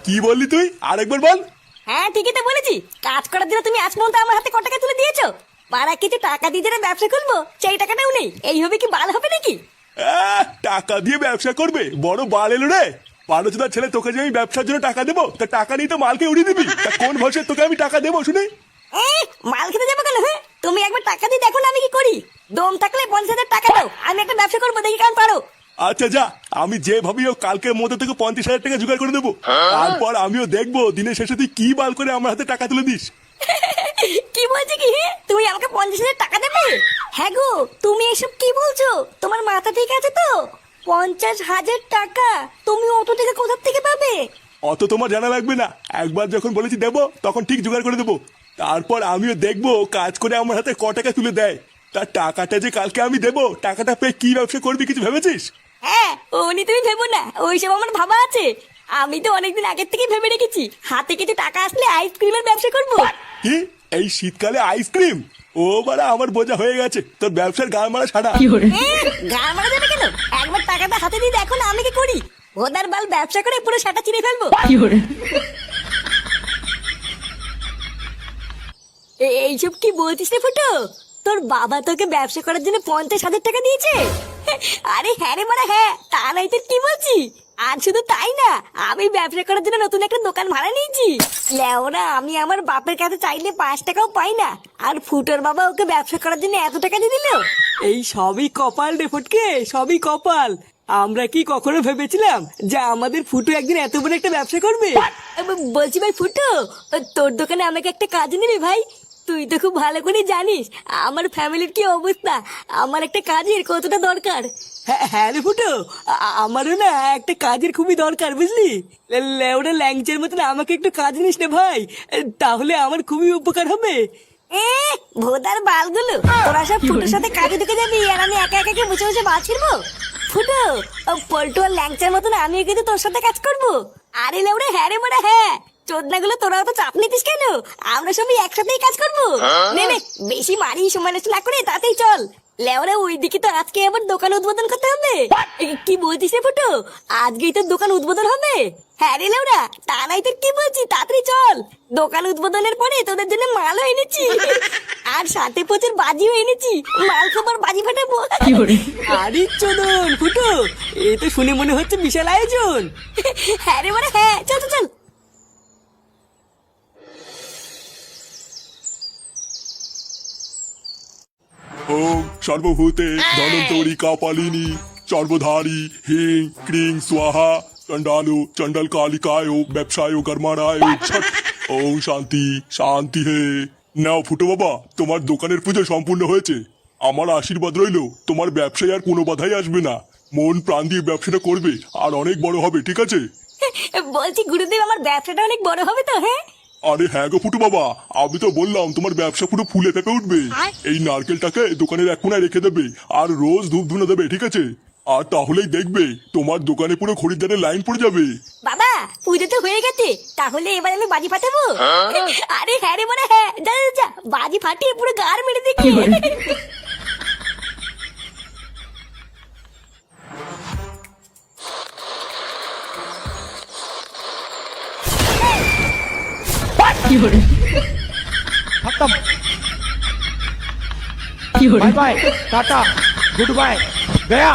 কি বললি তুই? আরেকবার বল। হ্যাঁ ঠিকই তো বলেছি। কাজ করার জন্য তুমি আজ পর্যন্ত আমার হাতে ক টাকা তুলে দিয়েছো? পাড়া কিছু টাকা দিয়ে যারা ব্যবসা খুলবো সেই টাকাটাও নেই, এইভাবে কি বাল হবে নাকি? টাকা দিয়ে ব্যবসা করবে? বড় বাল এলো রে। পারোজদার ছেলে, তোকে যে আমি ব্যবসার জন্য টাকা দেবো, তা টাকা নিয়ে তো মালকে উড়িয়ে দিবি। তা কোন ভরসায় তোকে আমি টাকা দেবো শুনে? মাল খেতে যাবো কেন? হ্যাঁ তুমি একবার টাকা দিয়ে দেখো না আমি কি করি। দম থাকলে 50,000 টাকা দাও, আমি একটা ব্যবসা করবো, দেখি কেমন পারো। আচ্ছা যা, আমি যে ভাবি ও কালকের মধ্যে থেকে 50,000 টাকা জোগাড় করে দেবো। তারপর আমিও দেখবো দিনের শেষে তুই কি বাল করে আমার হাতে টাকা তুলে দিস। কি বলছি কি? তুমি আমাকে 50,000 টাকা দেবে? হ্যাঁ গো, তুমি এসব কি বলছো? তোমার মাথা ঠিক আছে তো? 50,000 টাকা তুমি অত থেকে কোথা থেকে পাবে? অত তোমার জানা লাগবে না। একবার যখন বলেছি দেবো, তখন ঠিক জোগাড় করে দেবো। তারপর আমিও দেখবো কাজ করে আমার হাতে ক টাকা তুলে দেয়। তার টাকাটা যে কালকে আমি দেবো, টাকাটা পেয়ে কি ব্যবসা করবি কিছু ভেবেছিস? হ্যাঁ ওনি তুমি ভেবো না, ওইসব আমার ভাবা আছে। আমি তো অনেকদিন আগের থেকে ভেবে রেখেছি, হাতে কিছু টাকা আসলে আইসক্রিমের ব্যবসা করবো। কি এই শীতকালে আইসক্রিম? ও বাড়া, আমার বোঝা হয়ে গেছে তোর ব্যবসার গা মারা ছাড়া। গান মারা যাবে কেন? একবার টাকাটা হাতে দিয়ে দেখো না আমি কি করি। ওদার বাল ব্যবসা করে পুরো সাটা চিনে ফেলবো। এইসব কি বলছিস রে ফুটো? তোর বাবা তোকে ব্যবসা করার জন্য 50,000 টাকা দিয়েছে? আরে হ্যাঁ রে মারা হ্যাঁ, তা নাই তোর কি বলছি। আর শুধু তাই না, আমি ব্যবসা করার জন্য নতুন একটা দোকান ভাড়া নিয়েছি। লেওরা, আমি আমার বাপের কাছে চাইলে 5 টাকাও পাই না, আর ফুটোর বাবা ওকে ব্যবসা করার জন্য এত টাকা দিয়ে দিল। এই সবই কপাল রে ফটকে, সবই কপাল। আমরা কি কখনো ভেবেছিলাম যে আমাদের ফুটু একদিন এত বড় একটা ব্যবসা করবে? বলছি ভাই ফুটো, তোর দোকানে আমাকে একটা কাজ নিবি ভাই? তুই তো খুব ভালো করে জানিস আমার ফ্যামিলির কি অবস্থা, আমার একটা কাজের কতটা দরকার। হ্যাঁ রে ফুটো, আমারও না একটা কাজের খুবই দরকার, বুঝলি? লেওড়া ল্যাংচের মতন আমাকে একটু কাজ নিস না ভাই, তাহলে আমার খুবই উপকার হবে। ভোদার বালগুলো, তোরা সব ফুটোর সাথে কাজে ঢুকে যাবি আর আমি একা একা বসে বসে বাল ছিড়বো? ফুটো, পল্টু আর ল্যাংচার মতন আমিও কিন্তু তোর সাথে কাজ করবো। আরে লেউড়ে হ্যাঁ রে মোড়া হ্যাঁ, চোদনাগুলো তোরাও তো চাপ নিতিস কেন? আমরা সবাই একসাথেই কাজ করবো। নে নে, বেশি মারি সময় নষ্ট না করে তাতেই চল। লেওরা ওইদিকে তো আজকে আবার দোকান উদ্বোধন করতে হবে। কি বলছিস রে ফুটো, আজকেই তো দোকান উদ্বোধন হবে? হ্যাঁ রে লেওরা, তা নাই তোর কি বলছি, তাড়াতাড়ি চল। দোকান উদ্বোধনের পরে তোদের জন্য মালও এনেছি, আর সাথে প্রচুর বাজিও এনেছি। মাল খাবার বাজি ফাটাবো। আরে চোদন ফুটো, এ তো শুনে মনে হচ্ছে বিশাল আয়োজন। হ্যাঁ রে মানে হ্যাঁ, চল চল চল। ওম সর্বভূতে ধনন্তরি কাপালিনী সর্বধারী হিং ক্রিং স্বাহা চণ্ডালু চণ্ডাল কালিকায় ব্যবসায় কর্মারায় ছট। ওম শান্তি শান্তি হে। নাও ফুটো বাবা, তোমার দোকানের পুজো সম্পূর্ণ হয়েছে। আমার আশীর্বাদ রইলো, তোমার ব্যবসায় আর কোনো বাধাই আসবে না। মন প্রাণ দিয়ে ব্যবসাটা করবে, আর অনেক বড় হবে, ঠিক আছে? বলছি গুরুদেব, আমার ব্যবসাটা অনেক বড় হবে তো? হ্যাঁ আরে হ্যাঁ গো ফুটু বাবা, আমি তো বললাম তোমার ব্যবসা পুরো ফুলে ফেপে উঠবে। এই নারকেলটাকে দোকানের এক কোনায় রেখে দেবে, আর রোজ ধূপ ধুনো দেবে, ঠিক আছে? আর তাহলেই দেখবে তোমার দোকানে পুরো খরিদ্দারের লাইন পড়ে যাবে। বাবা, পুজো তো হয়ে গেছে, তাহলে এবার আমি বাজি ফাটাবো। আরে হ্যাঁ রে মানে হ্যাঁ, যা যা যা, বাজি ফাটিয়ে পুরো গার মেরে দেখি। खत्म। Bye bye tata goodbye गया।